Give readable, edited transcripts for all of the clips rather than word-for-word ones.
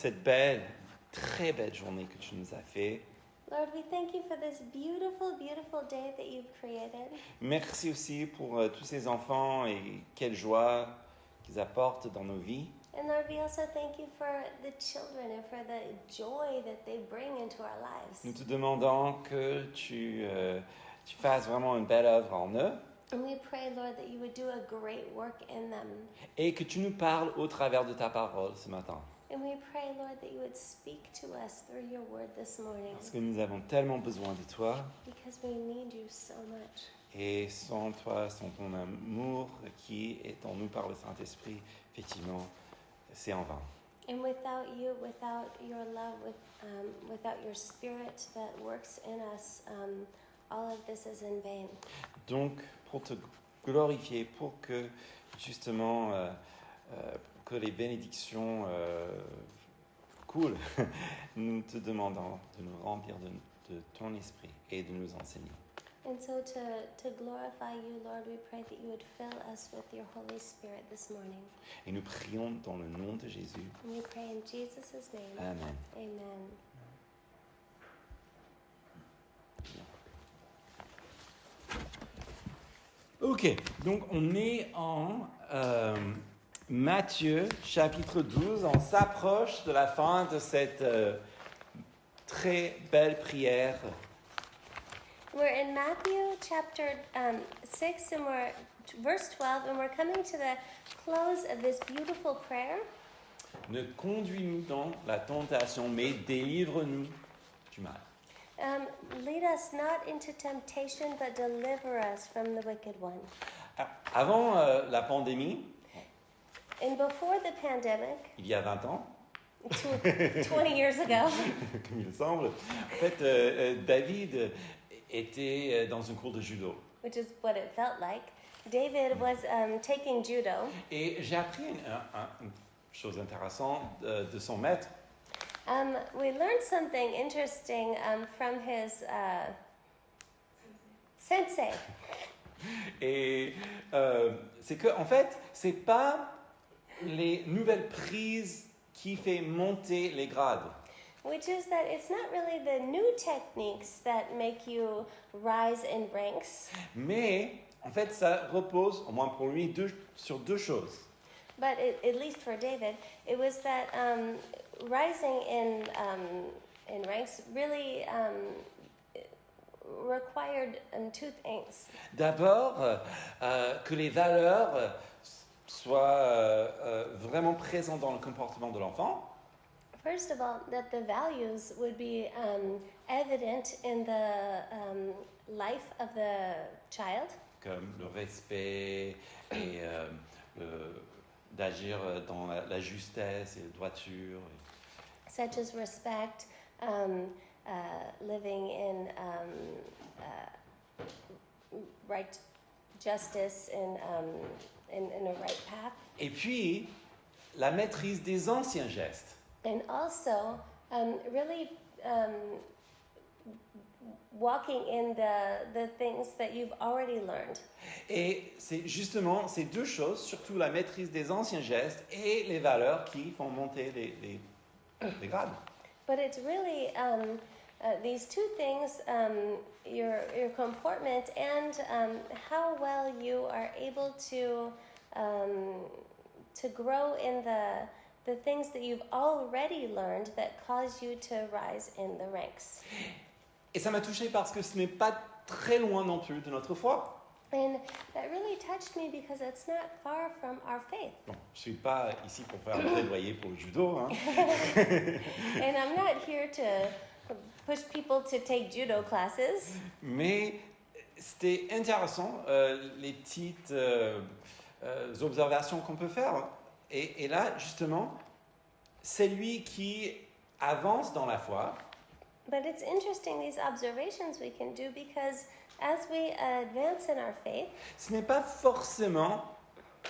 cette belle, très belle journée que tu nous as fait. Lord, we thank you for this beautiful, beautiful day that you've created. Merci aussi pour tous ces enfants et quelle joie qu'ils apportent dans nos vies. And Lord, we also thank you for the children and for the joy that they bring into our lives. Nous te demandons que tu fasses vraiment une belle œuvre en eux And we pray, Lord, that you would do a great work in them. et que tu nous parles au travers de ta parole ce matin. And we pray, Lord, that you would speak to us through your word this morning. Parce que nous avons tellement besoin de toi Because we need you so much. et sans toi, sans ton amour qui est en nous par le Saint-Esprit, effectivement, c'est en vain. And without you, without your love, without your spirit that works in us, all of this is in vain. Donc, pour te glorifier, pour que justement que les bénédictions coulent, nous te demandons de nous remplir de ton esprit et de nous enseigner. And so to glorify you, Lord, we pray that you would fill us with your Holy Spirit this morning. Et nous prions dans le nom de Jésus. And we pray in Jesus' name. Amen. Amen. Ok, donc on est en Matthieu chapitre 12. On s'approche de la fin de cette très belle prière. We're in Matthew chapter 6 and we're verse 12 and we're coming to the close of this beautiful prayer. Ne conduis-nous dans la tentation, mais délivre-nous du mal. Lead us not into temptation, but deliver us from the wicked one. Avant la pandémie, And before the pandemic, il y a 20 ans, 20 years ago, comme il semble, en fait, David était dans une cour de judo. which is what it felt like, David was taking judo. Et j'ai appris une chose intéressante de son maître. We learned something interesting from his sensei. Et c'est que, en fait, c'est pas les nouvelles prises qui fait monter les grades. Which is that it's not really the new techniques that make you rise in ranks, Mais, en fait, ça repose, au moins pour lui, sur deux choses. but at least for David, it was that rising in ranks really required two things. D'abord, que les valeurs soient vraiment présentes dans le comportement de l'enfant. First of all, that the values would be evident in the life of the child. Comme le respect et d'agir dans la justesse et la droiture. Such as respect, living in right justice and in a right path, Et puis, la maîtrise des anciens gestes. and also really walking in the things that you've already learned. Et c'est justement ces deux choses, surtout la maîtrise des anciens gestes et les valeurs qui font monter les grades. But it's really these two things, your comportment and how well you are able to grow in the things that you've already learned that cause you to rise in the ranks. Et ça m'a touché parce que ce n'est pas très loin non plus de notre foi. And that really touched me because it's not far from our faith. Bon, je suis pas ici pour faire un plaidoyer pour le judo, hein. And I'm not here to push people to take judo classes. Mais c'était intéressant, les petites observations qu'on peut faire. Et là, justement, c'est lui qui avance dans la foi. But it's interesting, these observations we can do, because as we advance in our faith, Ce n'est pas forcément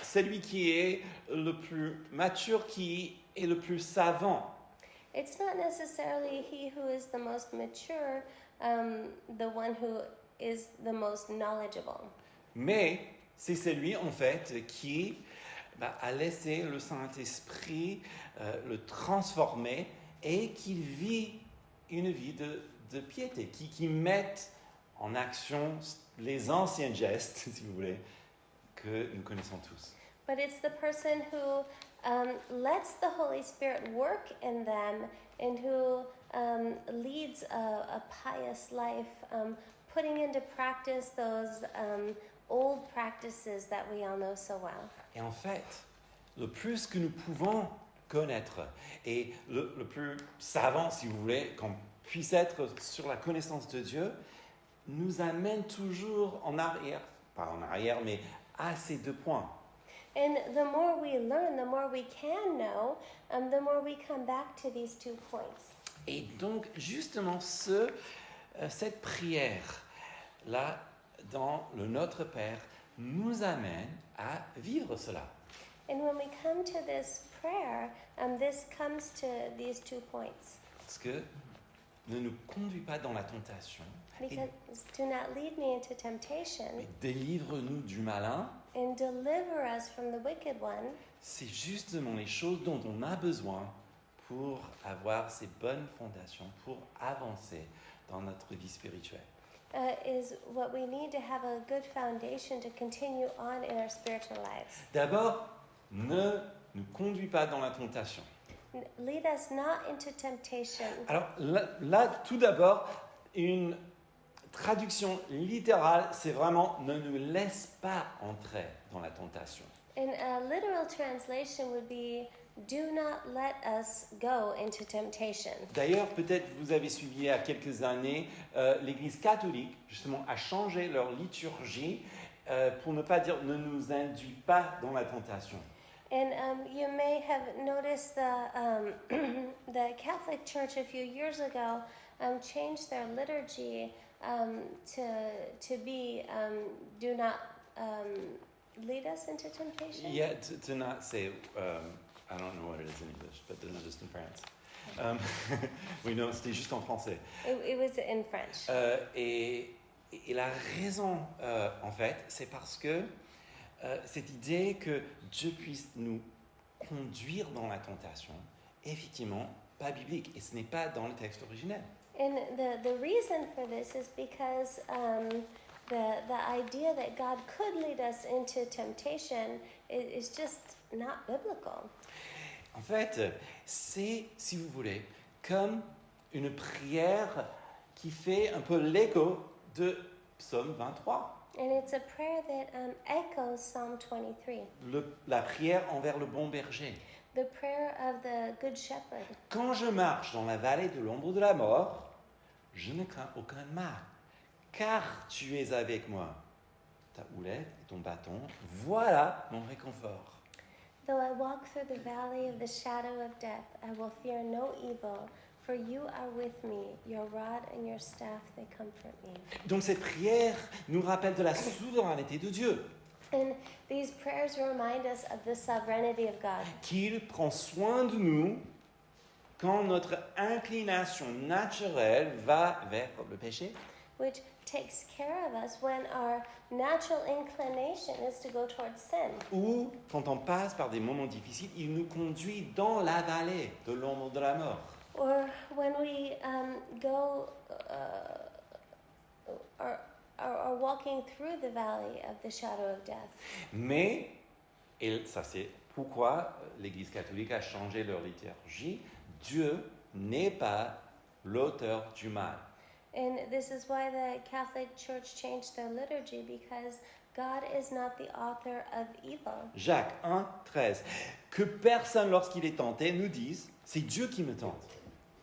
celui qui est le plus mature, qui est le plus savant. it's not necessarily he who is the most mature, the one who is the most knowledgeable. Mais c'est celui, en fait, qui à laisser le Saint-Esprit le transformer et qu'il vit une vie de piété, qui mette en action les anciens gestes, si vous voulez, que nous connaissons tous. But it's the person who lets the Holy Spirit work in them and who leads a pious life, putting into practice those old practices that we all know so well. Et en fait, le plus que nous pouvons connaître et le plus savant, si vous voulez, qu'on puisse être sur la connaissance de Dieu, nous amène toujours en arrière, pas en arrière, mais à ces deux points. And the more we learn, the more we can know, the more we come back to these 2 points. Et donc, justement, cette prière-là, dans le Notre Père, nous amène à vivre cela. And when we come to this prayer, this comes to these 2 points. Parce que ne nous conduis pas dans la tentation, Because do not lead me into temptation, mais délivre-nous du malin. and deliver us from the wicked one. C'est justement les choses dont on a besoin pour avoir ces bonnes fondations, pour avancer dans notre vie spirituelle. Is what we need to have a good foundation to continue on in our spiritual lives. D'abord, ne nous conduis pas dans la tentation. Lead us not into temptation. Alors là, tout d'abord, une traduction littérale, c'est vraiment ne nous laisse pas entrer dans la tentation. And a literal translation would be, do not let us go into temptation. D'ailleurs, peut-être vous avez suivi il y a quelques années, l'Église catholique, justement, a changé leur liturgie pour ne pas dire ne nous induis pas dans la tentation. And you may have noticed the Catholic Church a few years ago changed their liturgy to be do not lead us into temptation. Yeah, to not say, I don't know what it is in English, but this is just in France. Oui, non, c'était juste en français. It was in French. Et la raison, en fait, c'est parce que cette idée que Dieu puisse nous conduire dans la tentation, effectivement, pas biblique, et ce n'est pas dans le texte originel. And the reason for this is because the idea that God could lead us into temptation is just not biblical. En fait, c'est, si vous voulez, comme une prière qui fait un peu l'écho de Psaume 23. And it's a prayer that echoes Psalm 23, La prière envers le bon berger. the prayer of the Good Shepherd. Quand je marche dans la vallée de l'ombre de la mort, je ne crains aucun mal, car tu es avec moi. Ta houlette et ton bâton, voilà mon réconfort. Though I walk through the valley of the shadow of death, I will fear no evil, for you are with me. Your rod and your staff, they comfort me. Donc cette prière nous rappelle de la souveraineté de Dieu, And these prayers remind us of the sovereignty of God, qu'il prend soin de nous quand notre inclination naturelle va vers le péché, which takes care of us when our natural inclination is to go towards sin. ou quand on passe par des moments difficiles, il nous conduit dans la vallée de l'ombre de la mort. Or when we go are walking through the valley of the shadow of death. Mais, et ça c'est pourquoi l'Église catholique a changé leur liturgie, Dieu n'est pas l'auteur du mal. And this is why the Catholic Church changed their liturgy, because God is not the author of evil. Jacques 1, 13. Que personne, lorsqu'il est tenté, nous dise « c'est Dieu qui me tente ».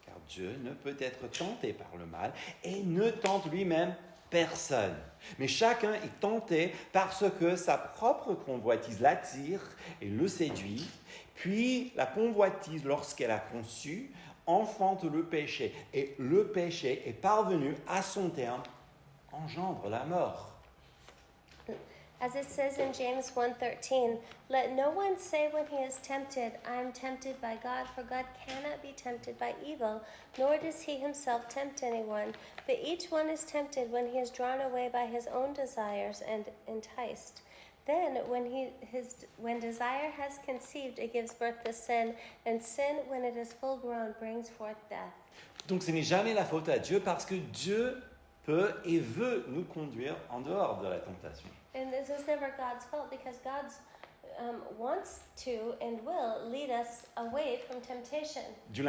Car Dieu ne peut être tenté par le mal et ne tente lui-même personne. Mais chacun est tenté parce que sa propre convoitise l'attire et le séduit. Puis la convoitise, lorsqu'elle a conçu, enfante le péché. Et le péché est parvenu à son terme, engendre la mort. As it says in James 1:13, let no one say when he is tempted, I am tempted by God, for God cannot be tempted by evil, nor does he himself tempt anyone. But each one is tempted when he is drawn away by his own desires and enticed. Then, when desire has conceived, it gives birth to sin, and sin, when it is full grown, brings forth death. Donc ce n'est jamais la faute à Dieu parce que Dieu peut et veut nous conduire en dehors de la tentation. And this is never God's fault because God wants to and will lead us away from temptation. D'où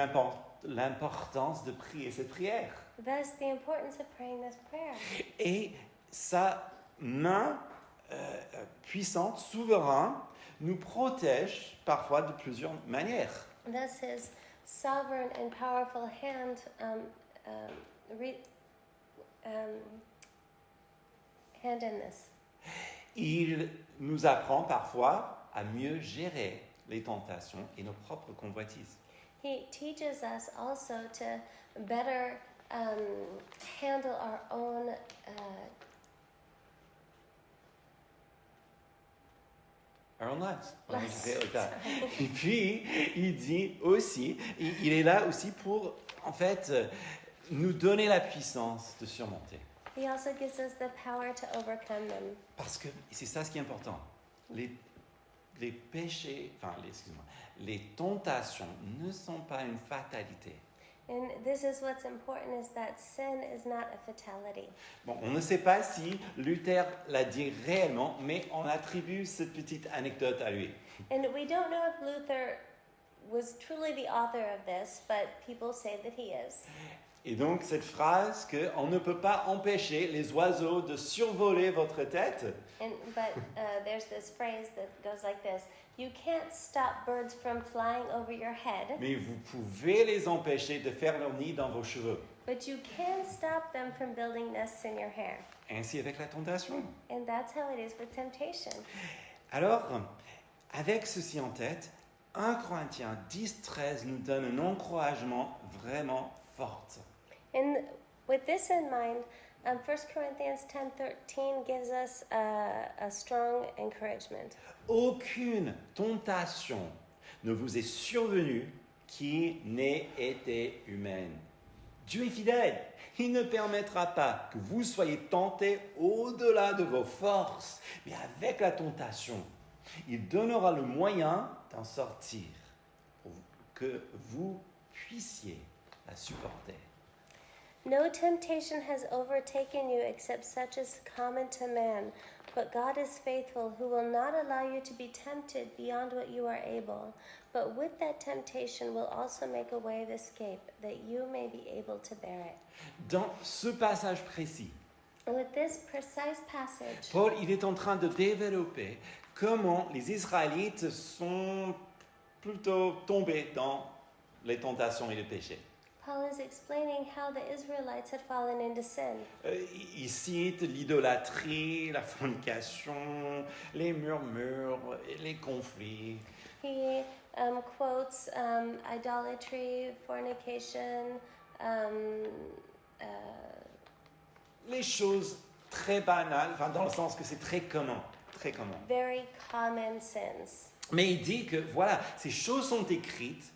l'importance de prier cette prière. Thus, the importance of praying this prayer. Et sa main puissante, souveraine, nous protège parfois de plusieurs manières. Thus, His sovereign and powerful hand hand in this. Il nous apprend parfois à mieux gérer les tentations et nos propres convoitises. He teaches us also to better handle our own Our own lives. On lives. va dire comme ça. Et puis, il dit aussi, il est là aussi pour, en fait, nous donner la puissance de surmonter. He also gives us the power to overcome them. Parce que c'est ça ce qui est important. Les péchés, les tentations ne sont pas une fatalité. And this is what's important is that sin is not a fatality. Bon, on ne sait pas si Luther l'a dit réellement, mais on attribue cette petite anecdote à lui. And we don't know if Luther was truly the author of this, but people say that he is. Et donc cette phrase qu'on ne peut pas empêcher les oiseaux de survoler votre tête, But there's this phrase that goes like this: you can't stop birds from flying over your head, mais vous pouvez les empêcher de faire leur nid dans vos cheveux. but you can stop them from building nests in your hair. Ainsi avec la tentation. And that's how it is with temptation. Alors, avec ceci en tête, 1 Corinthiens 10-13 nous donne un encouragement vraiment fort. And with this in mind, 1 Corinthians 10:13 gives us a strong encouragement. Aucune tentation ne vous est survenue qui n'ait été humaine. Dieu est fidèle. Il ne permettra pas que vous soyez tentés au-delà de vos forces. Mais avec la tentation, il donnera le moyen d'en sortir pour que vous puissiez la supporter. No temptation has overtaken you except such as common to man, but God is faithful, who will not allow you to be tempted beyond what you are able, but with that temptation will also make a way of escape, that you may be able to bear it. Dans ce passage précis, With this precise passage, Paul il est en train de développer comment les Israélites sont plutôt tombés dans les tentations et les péchés. Paul is explaining how the Israelites had fallen into sin. Il cite l'idolâtrie, la fornication, les murmures, les conflits. He quotes idolatry, fornication, Les choses très banales, enfin dans le sens que c'est très commun, très commun. very common sins. Mais il dit que voilà, ces choses sont écrites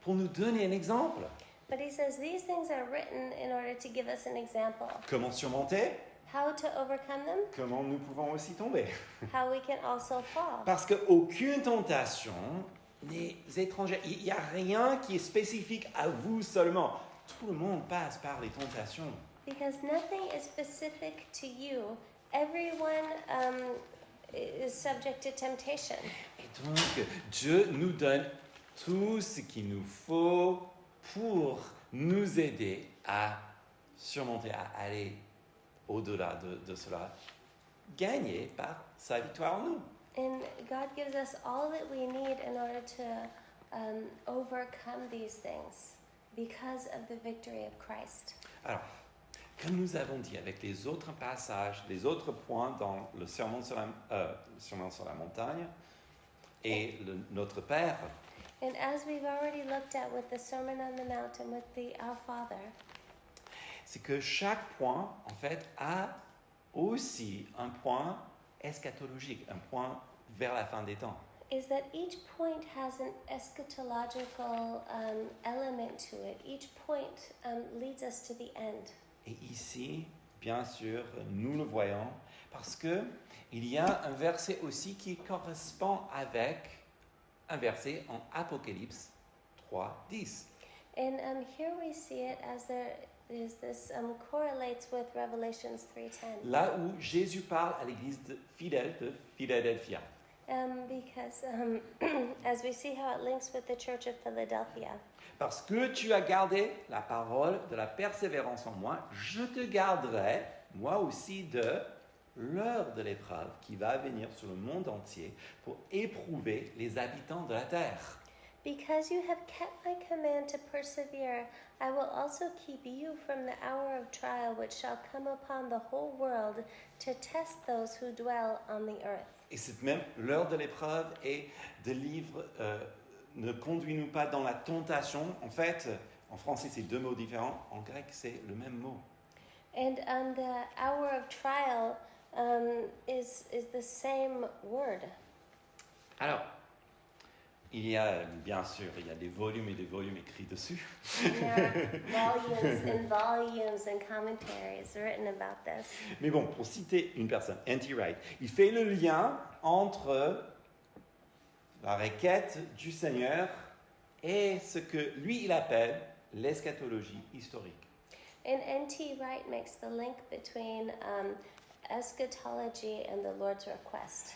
pour nous donner un exemple. But he says these things are written in order to give us an example. Comment surmonter, How to overcome them, comment nous pouvons aussi tomber. how we can also fall. Parce qu'aucune tentation n'est étrangère. Il n'y a rien qui est spécifique à vous seulement. Tout le monde passe par les tentations. Because nothing is specific to you. Everyone is subject to temptation. Et donc, Dieu nous donne tout ce qu'il nous faut pour nous aider à surmonter, à aller au-delà de cela, gagner par sa victoire en nous. And God gives us all that we need in order to overcome these things because of the victory of Christ. Alors, comme nous avons dit avec les autres passages, les autres points dans le sermon sur la montagne et notre Père, And as we've already looked at with the Sermon on the Mount and with the Our Father, c'est que chaque point, en fait, a aussi un point eschatologique, un point vers la fin des temps. is that each point has an eschatological element to it. Each point leads us to the end. Et ici, bien sûr, nous le voyons, parce que il y a un verset aussi qui correspond avec un verset en Apocalypse 3:10. And here we see it as there is this correlates with Revelations 3:10. Là où Jésus parle à l'église fidèle de Philadelphia. Because as we see how it links with the Church of Philadelphia. Parce que tu as gardé la parole de la persévérance en moi, je te garderai, moi aussi, de l'heure de l'épreuve qui va venir sur le monde entier pour éprouver les habitants de la terre. Because you have kept my command to persevere, I will also keep you from the hour of trial which shall come upon the whole world to test those who dwell on the earth. Et cette même l'heure de l'épreuve et de livre ne conduis-nous pas dans la tentation. En fait, en français c'est deux mots différents, en grec c'est le même mot. And the hour of trial is the same word. Alors, il y a bien sûr, il y a des volumes et des volumes écrits dessus. And there are volumes and volumes and commentaries written about this. Mais bon, pour citer une personne, N.T. Wright, il fait le lien entre la requête du Seigneur et ce que lui, il appelle l'eschatologie historique. And N.T. Wright makes the link between eschatology and the Lord's request.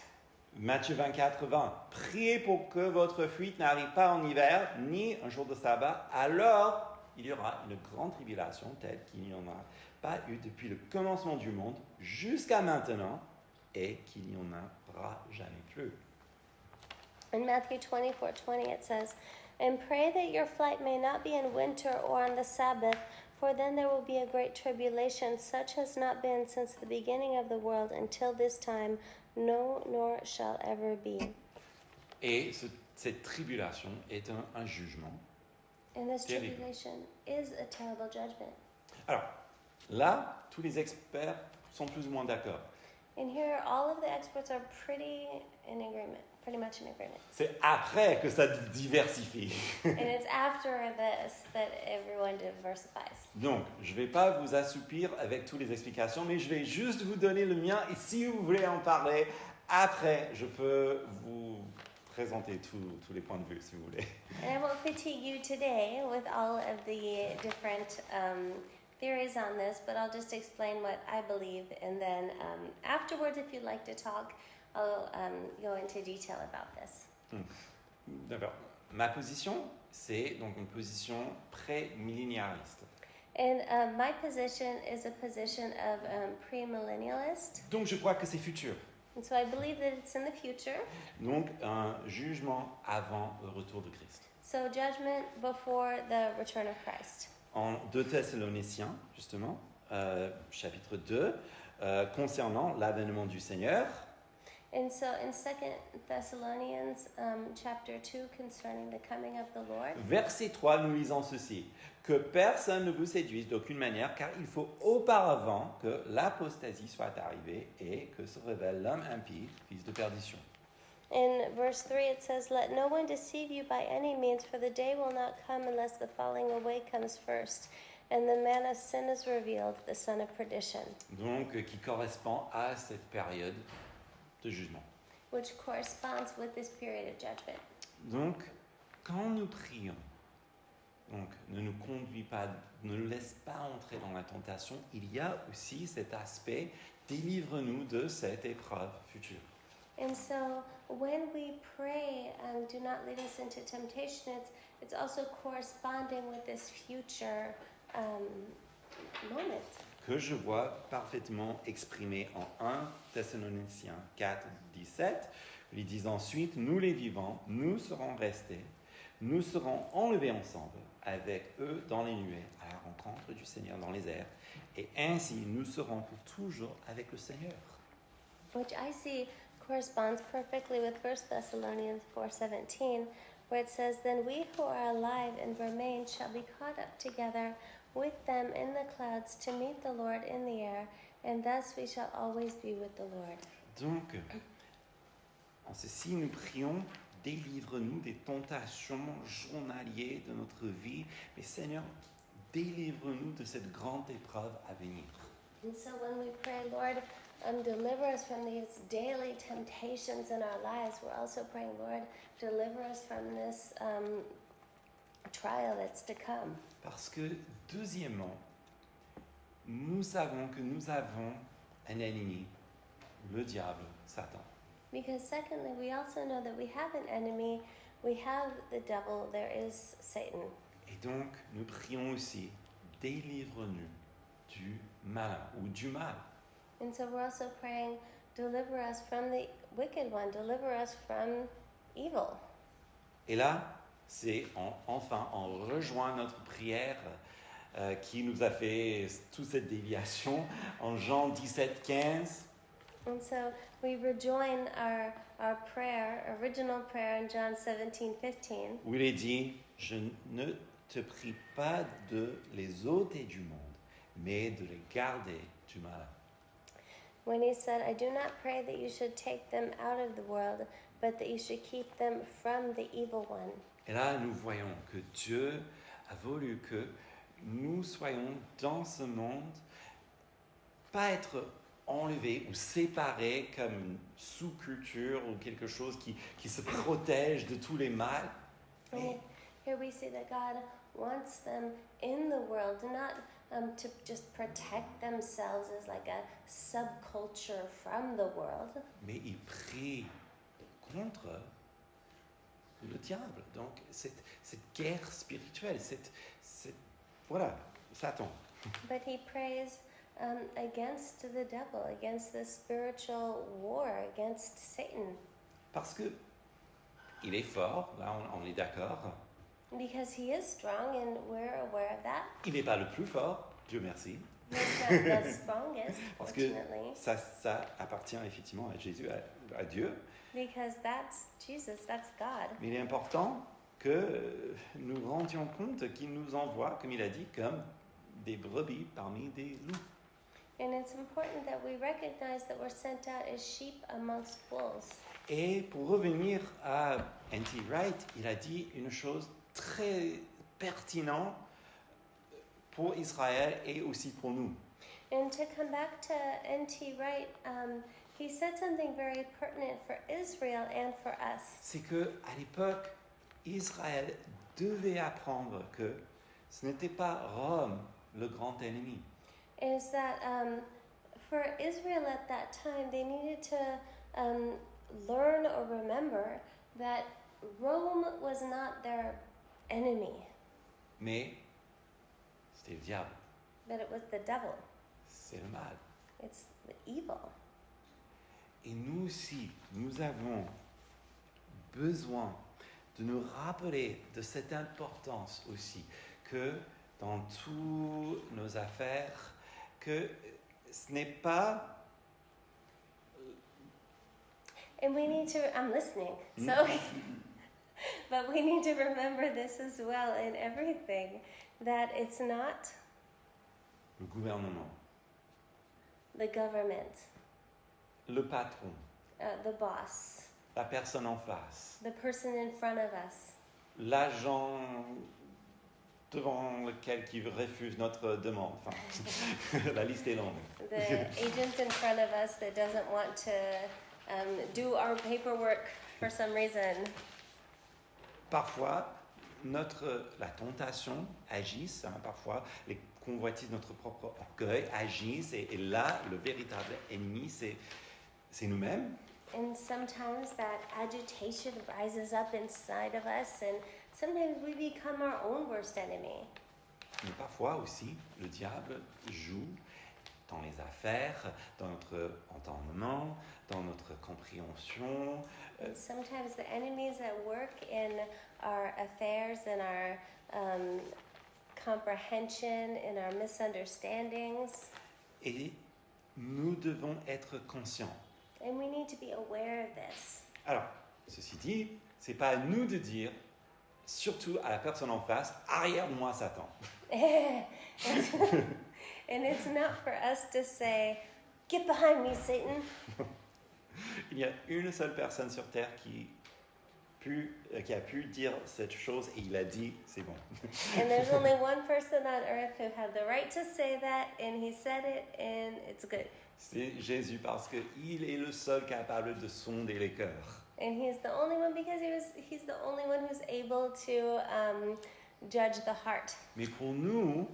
Matthieu 24:20. Priez pour que votre fuite n'arrive pas en hiver, ni un jour de sabbat, alors il y aura une grande tribulation telle qu'il n'y en a pas eu depuis le commencement du monde jusqu'à maintenant et qu'il n'y en aura jamais plus. In Matthew 24:20 it says, "And pray that your flight may not be in winter or on the Sabbath, for then there will be a great tribulation, such as not been since the beginning of the world until this time, no, nor shall ever be." Et cette tribulation est un jugement. And this Terrible. tribulation is a terrible judgment. Alors, là, tous les experts sont plus ou moins d'accord. And here all of the experts are pretty much in agreement. C'est après que ça diversifie. And it's after this that everyone diversifies. Donc, je ne vais pas vous assoupir avec toutes les explications, mais je vais juste vous donner le mien. Et si vous voulez en parler, après, je peux vous présenter tous les points de vue, si vous voulez. And I won't fatigue you today with all of the different theories on this, but I'll just explain what I believe. And then afterwards, if you'd like to talk, I'll go into detail about this. D'accord. Ma position, c'est donc une position pré-millénialiste. And my position is a position of premillennialist. Donc, je crois que c'est futur. And so I believe that it's in the future. Donc, un jugement avant le retour de Christ. So judgment before the return of Christ. En 2 Thessaloniciens, justement, chapitre 2, concernant l'avènement du Seigneur, And so in 2 Thessalonians chapter 2 concerning the coming of the Lord. verset 3, nous lisons ceci. Que personne ne vous séduise d'aucune manière, car il faut auparavant que l'apostasie soit arrivée et que se révèle l'homme impie, fils de perdition. In verse 3 it says, "Let no one deceive you by any means, for the day will not come unless the falling away comes first, and the man of sin is revealed, the son of perdition." Donc, qui correspond à cette période de jugement. Which corresponds with this period of judgment. Donc, quand nous prions, donc ne nous conduis pas, ne nous laisse pas entrer dans la tentation, il y a aussi cet aspect, délivre-nous de cette épreuve future. And so when we pray, do not lead us into temptation, it's also corresponding with this future moment. Que je vois parfaitement exprimé en 1 Thessaloniciens 4, 17. Il dit ensuite, nous les vivants, nous serons restés, nous serons enlevés ensemble avec eux dans les nuées, à la rencontre du Seigneur dans les airs, et ainsi nous serons pour toujours avec le Seigneur. Which I see corresponds perfectly with 1 Thessalonians 4:17, where it says, "Then we who are alive and remain shall be caught up together with them in the clouds to meet the Lord in the air, and thus we shall always be with the Lord." Donc, en ceci, nous prions, délivre-nous des tentations journalières de notre vie, mais Seigneur, délivre-nous de cette grande épreuve à venir. And so when we pray, Lord, deliver us from these daily temptations in our lives, we're also praying, Lord, deliver us from this trial that's to come. Parce que, deuxièmement, nous savons que nous avons un ennemi, le diable, Satan. Because secondly, we also know that we have an enemy. We have the devil. There is Satan. Et donc, nous prions aussi, délivre-nous du malin ou du mal. And so we're also praying, deliver us from the wicked one. Deliver us from evil. Et là, c'est enfin, on rejoint notre prière qui nous a fait toute cette déviation en Jean 17, 15. And so we rejoin our prayer, original prayer in John 17:15, Où il est dit, je ne te prie pas de les ôter du monde, mais de les garder du mal. when he said, I do not pray that you should take them out of the world, but that you should keep them from the evil one. Et là, nous voyons que Dieu a voulu que nous soyons dans ce monde, pas être enlevés ou séparés comme une sous-culture ou quelque chose qui se protège de tous les mâles. And here we see that God wants them in the world, not to just protect themselves as like a subculture from the world. Mais il prie contre le diable. Donc, cette guerre spirituelle, voilà, Satan. But he prays against the devil, against the spiritual war, against Satan. Parce que il est fort, là on est d'accord. Because he is strong and we're aware of that. Il n'est pas le plus fort, Dieu merci. He's not the strongest, Parce que fortunately. ça appartient effectivement à Jésus, à Dieu. Because that's Jesus, that's God. Mais il est important que nous rendions compte qu'il nous envoie, comme il a dit, comme des brebis parmi des loups. And it's important that we recognize that we're sent out as sheep amongst wolves. Et pour revenir à N.T. Wright, il a dit une chose très pertinente pour Israël et aussi pour nous. And to come back to N.T. Wright, he said something very pertinent for Israel and for us. C'est que à l'époque, Israël devait apprendre que ce n'était pas Rome le grand ennemi. Is that for Israel at that time, they needed to learn or remember that Rome was not their enemy, Mais c'était le diable, that it was the devil. c'est le mal. It's the evil. Et nous aussi, nous avons besoin de nous rappeler de cette importance aussi, que dans toutes nos affaires, que ce n'est pas... And we need to, I'm listening, so, but we need to remember this as well in everything, that it's not Le gouvernement, the government, le patron, the boss, la personne en face, the person in front of us, l'agent devant lequel qui refuse notre demande. Enfin, la liste est longue. the agent in front of us that doesn't want to do our paperwork for some reason. Parfois, la tentation agisse, parfois les convoitises de notre propre orgueil agissent, et là, le véritable ennemi, c'est nous-mêmes. And sometimes that agitation rises up inside of us, and sometimes we become our own worst enemy. Mais parfois aussi, le diable joue dans les affaires, dans notre entendement, dans notre compréhension. And sometimes the enemies at work in our affairs, in our comprehension, in our misunderstandings. Et nous devons être conscients. And we need to be aware of this. Alors, ceci dit, c'est pas à nous de dire, surtout à la personne en face, arrière-moi Satan. And it's not for us to say, get behind me, Satan. Il y a une seule personne sur terre qui qui a pu dire cette chose et il a dit, c'est bon. And there's only one person on earth who had the right to say that, and he said it, and it's good. C'est Jésus parce qu'il est le seul capable de sonder les cœurs. And he's the only one because he's the only one who's able to judge the heart. Mais pour nous,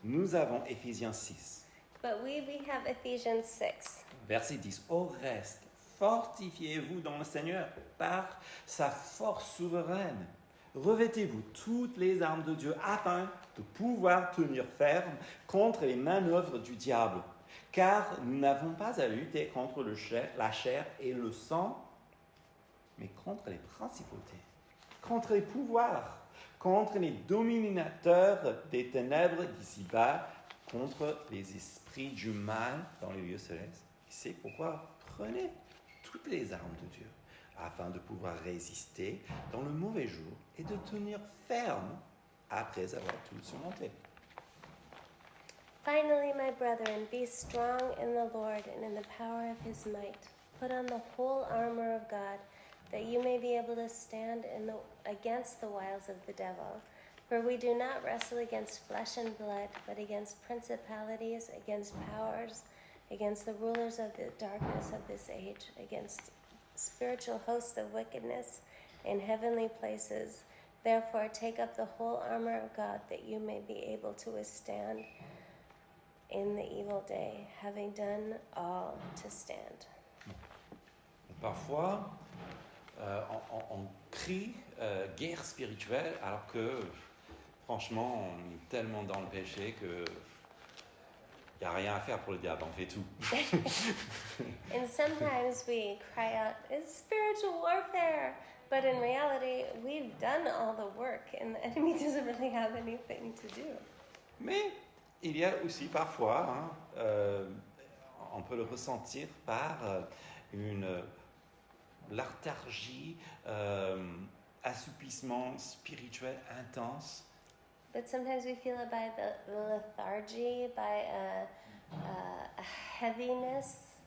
nous avons Éphésiens 6, But we have Ephesians 6. verset 10. Au reste, fortifiez-vous dans le Seigneur par sa force souveraine. Revêtez-vous toutes les armes de Dieu afin de pouvoir tenir ferme contre les manœuvres du diable. Car nous n'avons pas à lutter contre la chair et le sang, mais contre les principautés, contre les pouvoirs, contre les dominateurs des ténèbres d'ici-bas, contre les esprits du mal dans les lieux célestes. C'est pourquoi prenez toutes les armes de Dieu, afin de pouvoir résister dans le mauvais jour et de tenir ferme après avoir tout surmonté. Finally, my brethren, be strong in the Lord and in the power of his might. Put on the whole armor of God, that you may be able to stand against the wiles of the devil. For we do not wrestle against flesh and blood, but against principalities, against powers, against the rulers of the darkness of this age, against spiritual hosts of wickedness in heavenly places. Therefore, take up the whole armor of God, that you may be able to withstand in the evil day, having done all to stand. Parfois, on crie guerre spirituelle alors que, franchement, on est tellement dans le péché que il n'y a rien à faire pour le diable, on fait tout. And sometimes we cry out, it's spiritual warfare. But in reality, we've done all the work and the enemy doesn't really have anything to do. Mais il y a aussi parfois, on peut le ressentir par une lethargie, assoupissement spirituel intense. But sometimes we feel it by the lethargy, by a heaviness.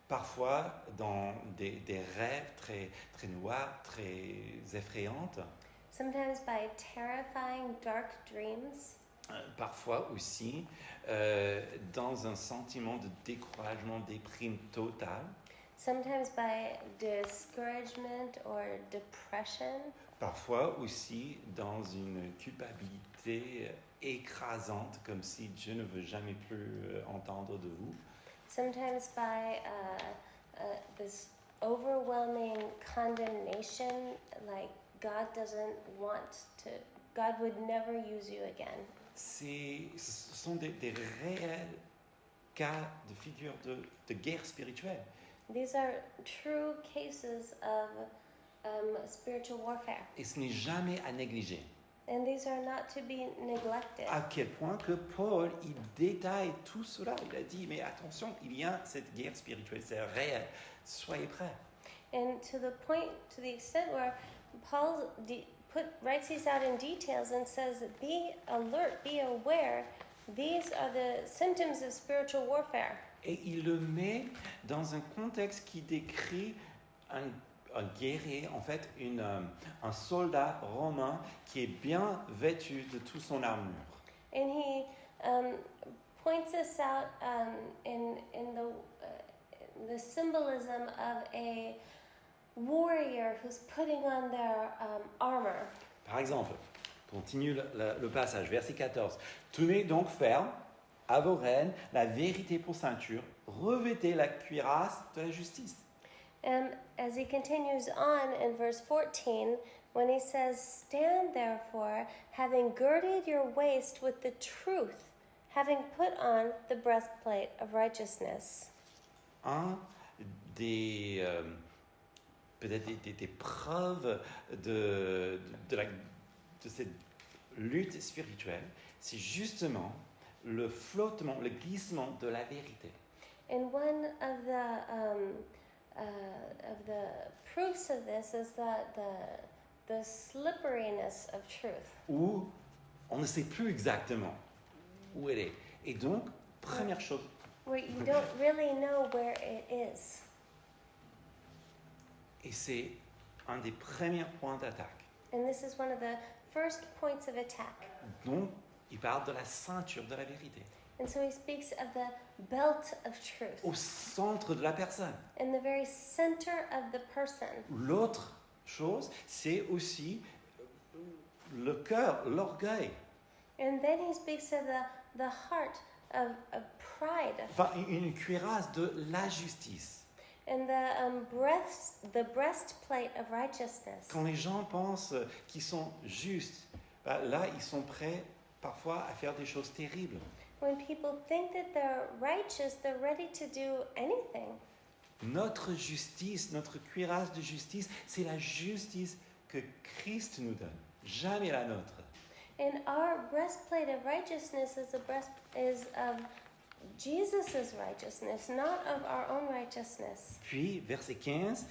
Parfois dans des rêves très, très noirs, très effrayantes. Sometimes by terrifying dark dreams. Parfois aussi dans un sentiment de découragement, déprime totale. Sometimes by discouragement or depression. Parfois aussi dans une culpabilité écrasante, comme si Dieu ne veut jamais plus entendre de vous. Sometimes by this overwhelming condemnation, like God would never use you again. Ce sont des réels cas de figure de guerre spirituelle. These are true cases of spiritual warfare. Et ce n'est jamais à négliger. And these are not to be neglected. À quel point que Paul, il détaille tout cela. Il a dit, mais attention, il y a cette guerre spirituelle, c'est réel. Soyez prêts. And to the extent where Paul writes these out in details and says, be alert, be aware. These are the symptoms of spiritual warfare. Et il le met dans un contexte qui décrit un guerrier, en fait, un soldat romain qui est bien vêtu de toute son armure. And he points this out in the symbolism of a warrior who's putting on their armor. Par exemple, continue le passage, verset 14. Tenez donc ferme à vos rênes la vérité pour ceinture, revêtez la cuirasse de la justice. And as he continues on in verse 14, when he says, stand therefore, having girded your waist with the truth, having put on the breastplate of righteousness. Peut-être des preuves de cette lutte spirituelle, c'est justement le flottement, le glissement de la vérité. And one of the proofs of this is that the slipperiness of truth. Où on ne sait plus exactement où elle est. Et donc, première chose. Where you don't really know where it is. Et c'est un des premiers points d'attaque. And this is one of the first points of attack. Donc, il parle de la ceinture de la vérité, And so he speaks of the belt of truth au centre de la personne. in the very center of the person. L'autre chose, c'est aussi le cœur, l'orgueil. And then he speaks of the heart of pride Enfin, une cuirasse de la justice. and the breastplate of righteousness. Quand les gens pensent qu'ils sont justes, là, ils sont prêts parfois à faire des choses terribles. When people think that they're righteous, they're ready to do anything. Notre justice, notre cuirasse de justice, c'est la justice que Christ nous donne, jamais la nôtre. And our breastplate of righteousness is of Jesus' righteousness, not of our own righteousness. Puis, verset 15,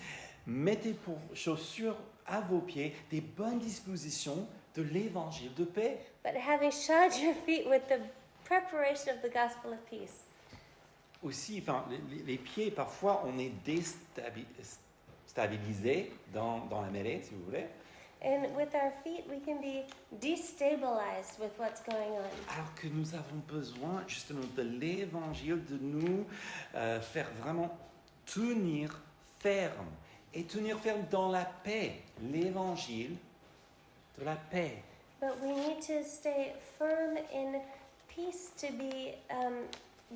mettez pour chaussures à vos pieds des bonnes dispositions de l'évangile de paix. But having shod your feet with the preparation of the gospel of peace. Aussi, enfin, les pieds, parfois, on est déstabilisé dans la mêlée, si vous voulez, And with our feet, we can be destabilized with what's going on. alors que nous avons besoin justement de l'évangile, de nous faire vraiment tenir ferme. Et tenir ferme dans la paix. L'évangile de la paix. But we need to stay firm in peace, to be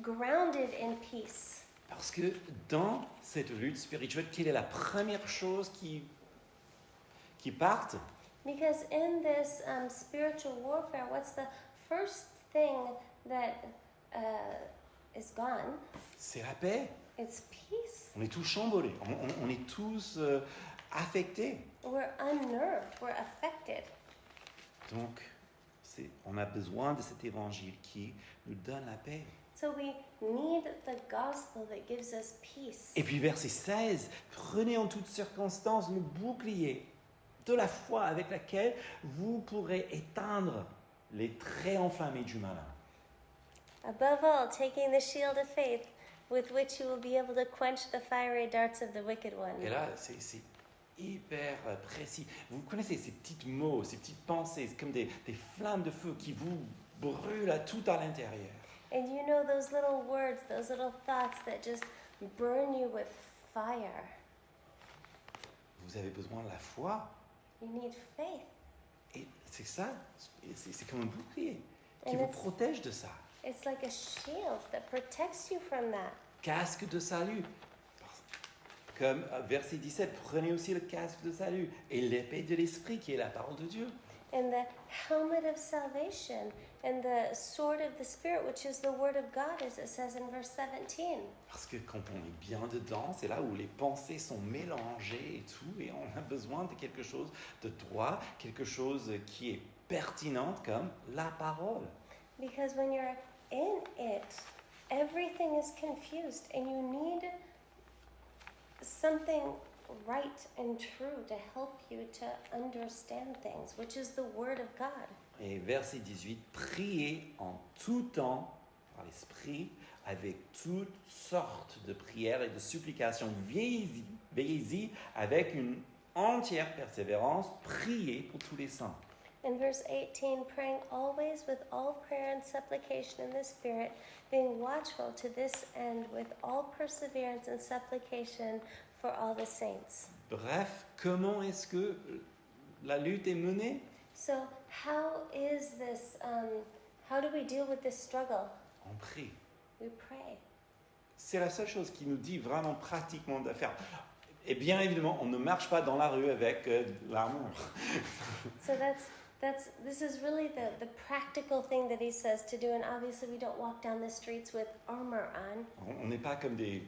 grounded in peace. Parce que dans cette lutte spirituelle, quelle est la première chose qui parte? Because in this spiritual warfare, what's the first thing that is gone? C'est la paix. It's peace. On est tous chamboulés, on est tous affectés. We're unnerved, we're affected. Donc, on a besoin de cet évangile qui nous donne la paix. So we need the gospel that gives us peace. Et puis verset 16, prenez en toutes circonstances le bouclier de la foi avec laquelle vous pourrez éteindre les traits enflammés du malin. Above all, taking the shield of faith with which you will be able to quench the fiery darts of the wicked one. Et là, c'est hyper précis. Vous connaissez ces petits mots, ces petites pensées, c'est comme des flammes de feu qui vous brûlent à tout à l'intérieur. And you know those little words, those little thoughts that just burn you with fire. Vous avez besoin de la foi. You need faith. Et c'est ça, c'est comme un bouclier qui And vous protège de ça. It's like a shield that protects you from that. Casque de salut. Comme verset 17, prenez aussi le casque de salut et l'épée de l'esprit qui est la parole de Dieu. And the helmet of salvation and the sword of the Spirit, which is the word of God, as it says in verse 17. Parce que quand on est bien dedans, c'est là où les pensées sont mélangées et tout, et on a besoin de quelque chose de droit, quelque chose qui est pertinente comme la parole. Because when you're in it, everything is confused and you need something right and true to help you to understand things, which is the word of God. Et verset 18, priez en tout temps par l'esprit avec toutes sortes de prières et de supplications. Veillez-y avec une entière persévérance, priez pour tous les saints. In verse 18, praying always with all prayer and supplication in the Spirit, being watchful to this end with all perseverance and supplication for all the saints. Bref, comment est-ce que la lutte est menée? So how is this, how do we deal with this struggle? On prie. We pray. C'est la seule chose qui nous dit vraiment pratiquement de faire. Et bien évidemment, on ne marche pas dans la rue avec l'armure. So this is really the practical thing that he says to do, and obviously we don't walk down the streets with armor on. On n'est pas comme des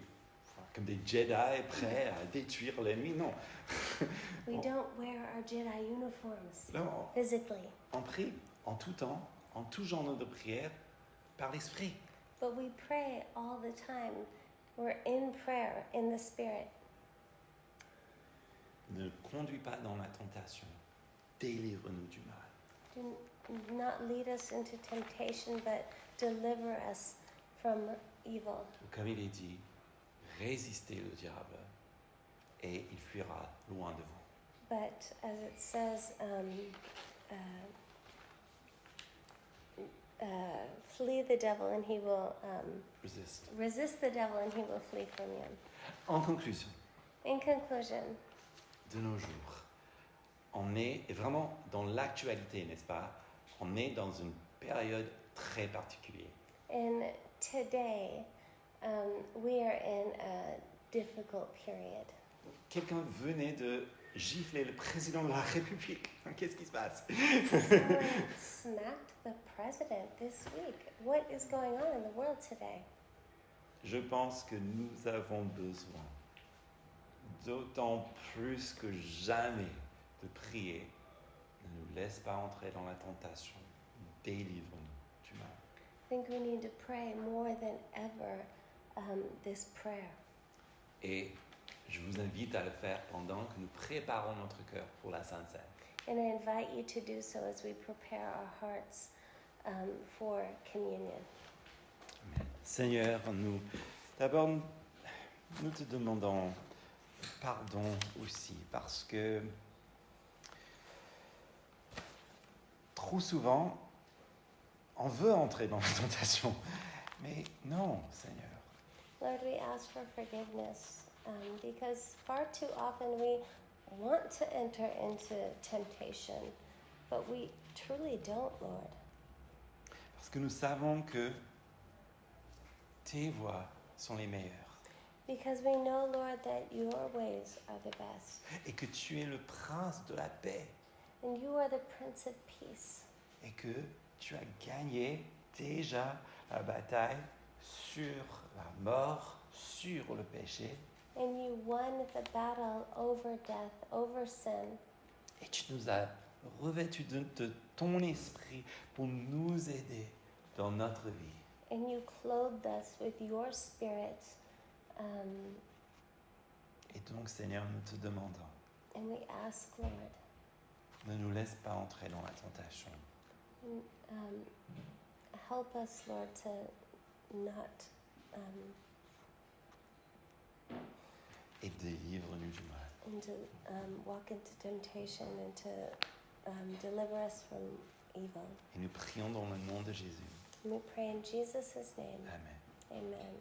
Jedi prêts à détruire l'ennemi, non. We don't wear our Jedi uniforms Là, physically, on prie en tout temps, en tout genre de prière, par l'esprit. but we pray all the time. We're in prayer in the Spirit. Ne conduis pas dans la tentation. Délivre-nous du mal. Do not lead us into temptation, but deliver us from evil. Comme il est dit, résistez le diable et il fuira loin de vous. but as it says, flee the devil and he will resist the devil and he will flee from you. En conclusion, In conclusion, de nos jours, on est vraiment dans l'actualité, n'est-ce pas? On est dans une période très particulière. in today, we are in a difficult period. Quelqu'un venait de gifler le président de la République. Qu'est-ce qui se passe? Someone smacked the president this week. What is going on in the world today? Je pense que nous avons besoin, d'autant plus que jamais, de prier. Ne nous laisse pas entrer dans la tentation. Délivre-nous du mal. I think we need to pray more than ever this prayer. Et je vous invite à le faire pendant que nous préparons notre cœur pour la Sainte Seine. And I invite you to do so as we prepare our hearts for communion. Amen. Seigneur, d'abord, nous te demandons pardon aussi parce que trop souvent, on veut entrer dans la tentation, mais non, Seigneur. Lord, we ask for forgiveness because far too often we want to enter into temptation, but we truly don't, Lord. Parce que nous savons que tes voies sont les meilleures Because we know, Lord, that your ways are the best. et que tu es le prince de la paix And you are the Prince of Peace. et que tu as gagné déjà la bataille sur la mort, sur le péché. And you won the battle over death, over sin. Et tu nous as revêtus de ton esprit pour nous aider dans notre vie. And you clothed us with your spirit. Et donc, Seigneur, nous te demandons, And we ask, Lord, ne nous laisse pas entrer dans la tentation. help us, Lord, to not Et délivre-nous du mal. and to walk into temptation and to deliver us from evil. Et nous prions dans le nom de Jésus. And we pray in Jesus' name. Amen. Amen.